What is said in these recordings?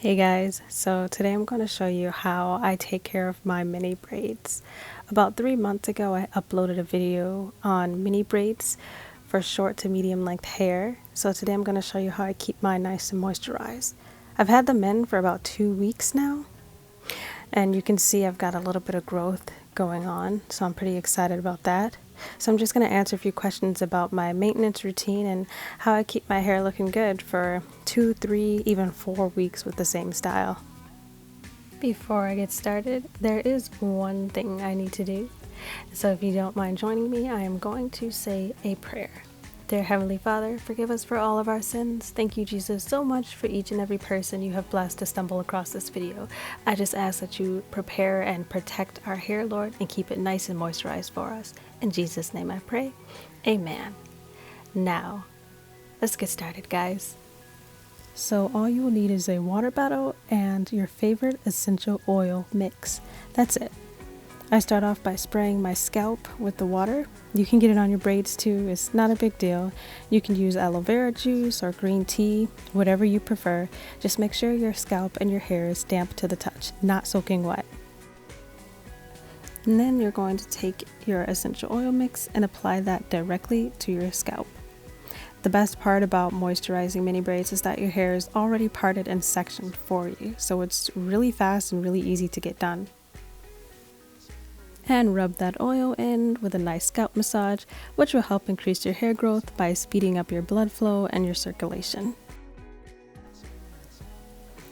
Hey guys, so today I'm going to show you how I take care of my mini braids. About 3 months ago I uploaded a video on mini braids for short to medium length hair. So today I'm going to show you how I keep mine nice and moisturized. I've had them in for about 2 weeks now, and you can see I've got a little bit of growth going on, so I'm pretty excited about that. So I'm just going to answer a few questions about my maintenance routine and how I keep my hair looking good for 2, 3, even 4 weeks with the same style. Before I get started, there is one thing I need to do. So if you don't mind joining me, I am going to say a prayer. Dear Heavenly Father, forgive us for all of our sins. Thank you, Jesus, so much for each and every person you have blessed to stumble across this video. I just ask that you prepare and protect our hair, Lord, and keep it nice and moisturized for us. In Jesus' name I pray. Amen. Now, let's get started, guys. So all you will need is a water bottle and your favorite essential oil mix. That's it. I start off by spraying my scalp with the water. You can get it on your braids too, it's not a big deal. You can use aloe vera juice or green tea, whatever you prefer. Just make sure your scalp and your hair is damp to the touch, not soaking wet. And then you're going to take your essential oil mix and apply that directly to your scalp. The best part about moisturizing mini braids is that your hair is already parted and sectioned for you, so it's really fast and really easy to get done. And rub that oil in with a nice scalp massage, which will help increase your hair growth by speeding up your blood flow and your circulation.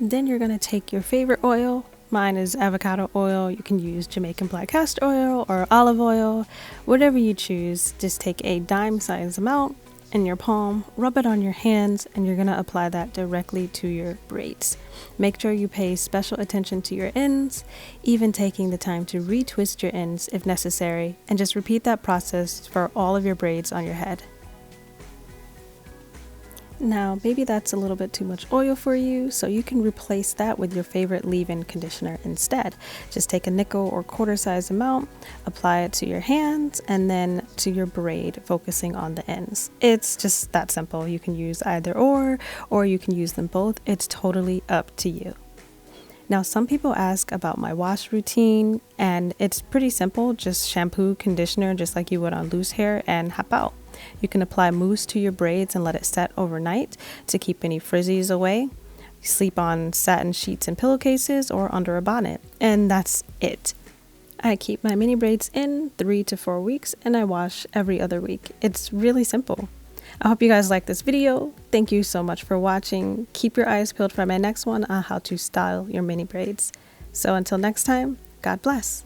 Then you're going to take your favorite oil. Mine is avocado oil. You can use Jamaican black castor oil or olive oil, whatever you choose. Just take a dime size amount in your palm, rub it on your hands, and you're going to apply that directly to your braids. Make sure you pay special attention to your ends, even taking the time to retwist your ends if necessary, and just repeat that process for all of your braids on your head. Now, maybe that's a little bit too much oil for you, so you can replace that with your favorite leave-in conditioner instead. Just take a nickel or quarter size amount, apply it to your hands, and then to your braid, focusing on the ends. It's just that simple. You can use either or you can use them both. It's totally up to you. Now, some people ask about my wash routine, and it's pretty simple. Just shampoo, conditioner, just like you would on loose hair, and hop out. You can apply mousse to your braids and let it set overnight to keep any frizzies away. You sleep on satin sheets and pillowcases or under a bonnet, and that's it. I keep my mini braids in 3 to 4 weeks, and I wash every other week. It's really simple. I hope you guys like this video. Thank you so much for watching. Keep your eyes peeled for my next one on how to style your mini braids. So until next time, God bless.